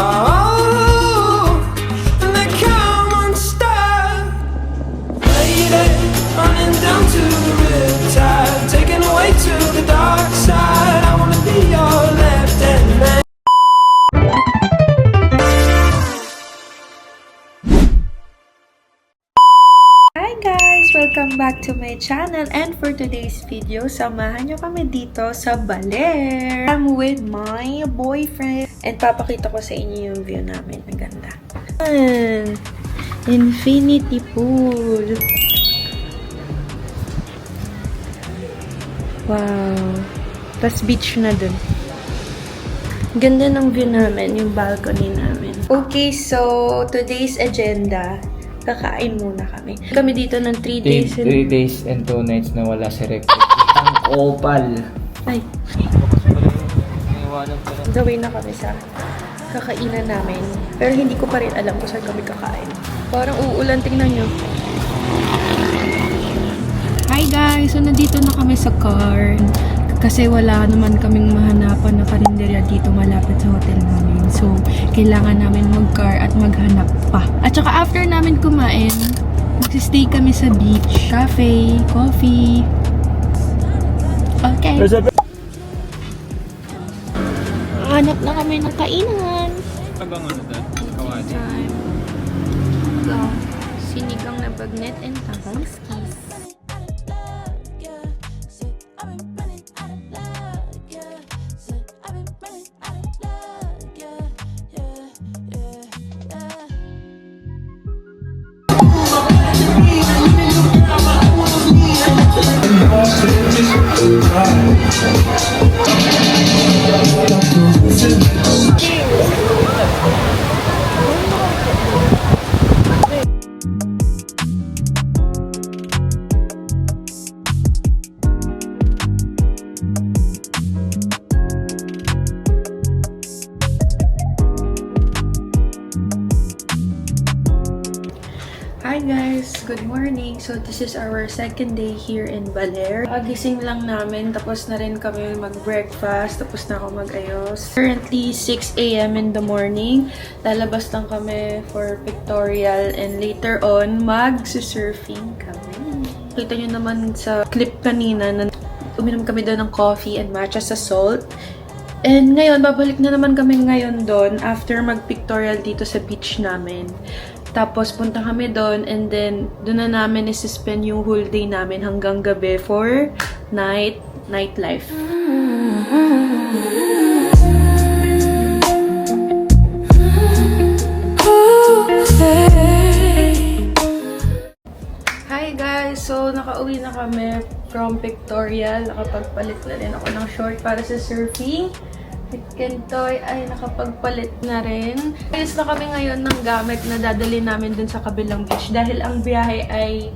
Oh, and they come unstuck. Lady, running down to the riptide, taken away to the dark side. I wanna be your left-hand man. Hi guys! Welcome back to my channel, and for today's video, samahan nyo kami dito sa Baler. I'm with my boyfriend and papakita ko sa inyo yung view namin. Ang ganda. Infinity pool. Wow. Tas beach na dun. Ganda ng view namin, yung balcony namin. Okay, so today's agenda, kakain muna kami. Kami dito ng 3 days. 3 days and 2 nights na wala si Rek. Ang opal. Ay, gawin na kami sa kakainan namin. Pero hindi ko pa rin alam kung saan kami kakain. Parang uulan, tingnan nyo. Hi guys! So, nandito na kami sa car. Kasi wala naman kaming mahanapan na karinderya dito malapit sa hotel namin. So, kailangan namin mag-car at maghanap pa. At saka after namin kumain, magsistay kami sa beach, cafe, coffee. Okay. Hanap na kami ng kainan. Hanggang ano dyan? Kawali. Time. So, sinigang na bagnet and tabang skis. Hi guys! Good morning! So this is our second day here in Baler. Pagising lang namin, tapos na rin kami mag-breakfast, tapos na ako mag-ayos. Currently 6 AM in the morning. Lalabas lang kami for pictorial and later on mag-surfing kami. Kita nyo naman sa clip kanina na uminom kami doon ng coffee and matcha sa Salt. And ngayon, babalik na naman kami ngayon doon after mag-pictorial dito sa beach namin. Tapos, punta kami doon and then, doon na namin isi-spend yung whole day namin hanggang gabi for nightlife. Hi guys! So, nakauwi na kami from pictorial. Nakapagpalit na rin ako ng short para sa surfing. Kentoy ay nakapagpalit na rin. Ayos na kami ngayon ng gamit na dadali namin dun sa kabilang beach dahil ang biyahe ay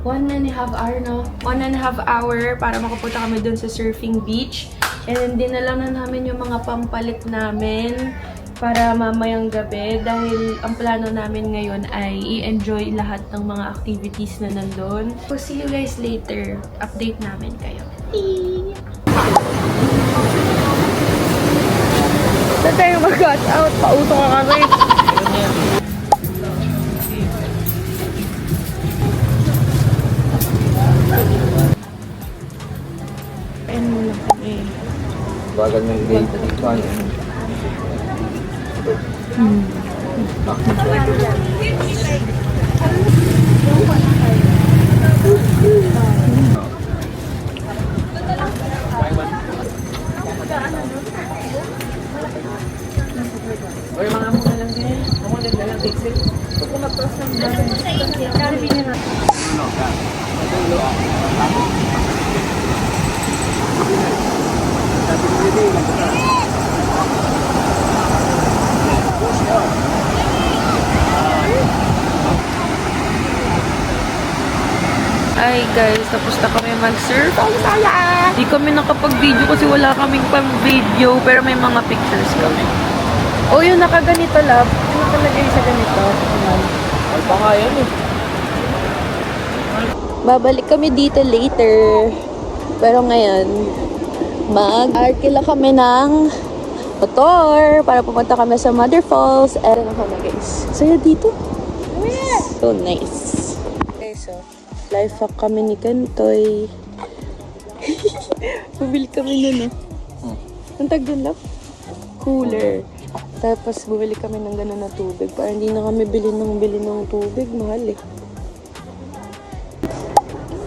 1.5 hour, no? 1.5 hour para makapunta kami dun sa surfing beach. And dinala na namin yung mga pampalit namin para mamayang gabi dahil ang plano namin ngayon ay i-enjoy lahat ng mga activities na nandun. So, see you guys later. Update namin kayo. Saan tayo mag-cut out? Pauto ka kami. Ayan muna kami. Bagal ng day 1. Oy, mga muna lang din. Mga ganda lang, pixel. Ito kung mag-cross ng natin. Karibin na. Ay guys, tapos na kami mag-surf. Ang saya! Di kami nakapag-video kasi wala kaming pang-video, pero may mga pictures kami. Oh, yung nakaganito love. Yung nakalagay sa ganito. Ay, pa nga yan eh. Babalik kami dito later. Pero ngayon, mag-arkila kami ng motor para pumunta kami sa Mother Falls. And ano kami guys? Saya dito. So nice. Okay, so life hack kami ni Kantoy. Bumili kami nun Ang tag dun lang? Cooler. Tapos bumili kami ng gano'n na tubig. Para hindi na kami bili ng tubig. Mahal eh.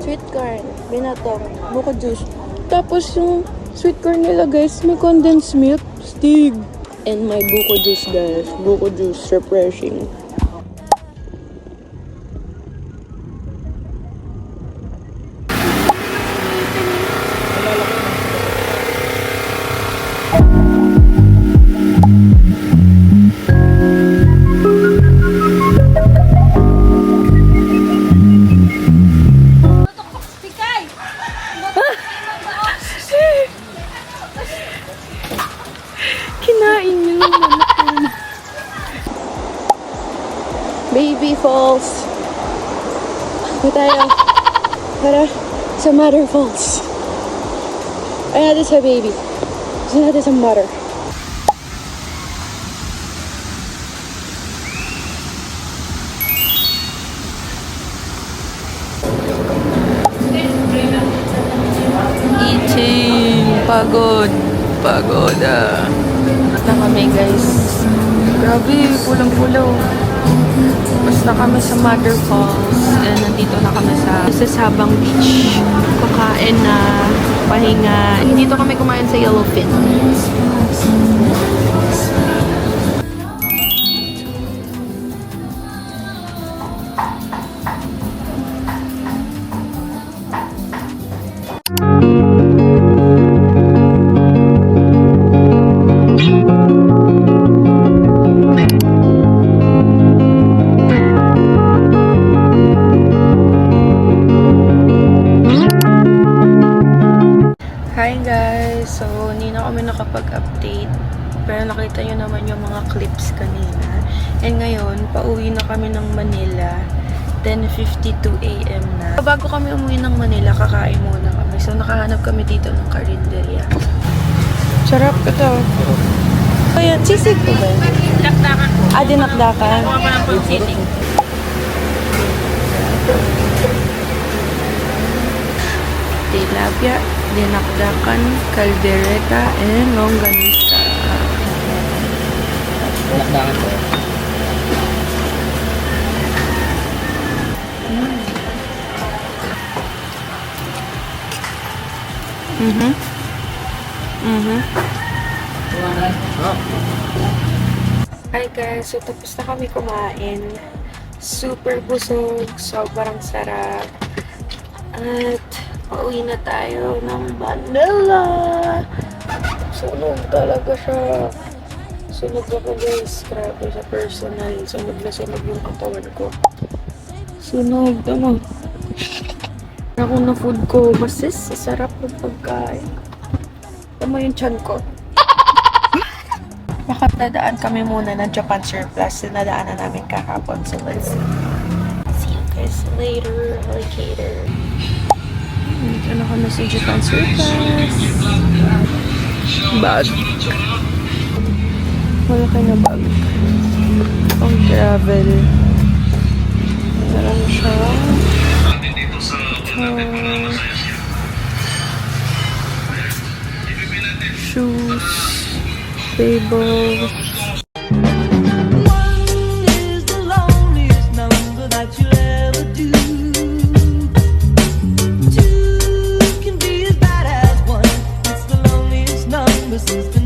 Sweet corn, binatong, buko juice. Tapos yung sweet corn nila guys, may condensed milk, stig. And my buko juice guys, buko juice, refreshing. Kinain yun yung naman. Baby Falls. Ito tayo. Para sa Mother Falls. Ay natin sa baby. Gusto natin sa mother. Eating. Pagod. Pagod na kami guys. Grabe, pulang-pulaw. Basta kami sa Mother Falls. And nandito na kami sa Sabang Beach. Kakain na, pahinga. Dito kami kumain sa Yellowfin. Hi guys! So, hindi na kami nakapag-update. Pero nakita nyo naman yung mga clips kanina. And ngayon, pauwi na kami ng Manila. 10:52 AM na. Bago kami umuwi ng Manila, kakain muna kami. So, nakahanap kami dito ng karinderya. Sarap ito. Ayan, sisig po ba? Dinakdakan ko. Dinakdakan. Kuha ko ng pag-sisig. Tilapia, dinakdakan, caldereta, and longganisa. Dinakdakan ko. Hi guys, so tapos na kami kumain. Super busog, sobrang sarap. At pauwi na tayo ng Manila. Sunog talaga siya. Sunog ako guys. Grabe sa personal. Sunog na sunog yung katawan ko. Sunog. Ano? Ako na food ko. Basis, sarap ng pagkain. Tama yung tiyan ko. Nakatadaan kami muna ng Japan Surplus. Sinadaanan namin kahapon. So let's see you guys later. Alligator. Ano kami sa Japan Surplus. Bag. Malaki na bag. Pang travel. Meron siya. Shoes. Tables. One is the loneliest number that you'll ever do. Two can be as bad as one. It's the loneliest number since the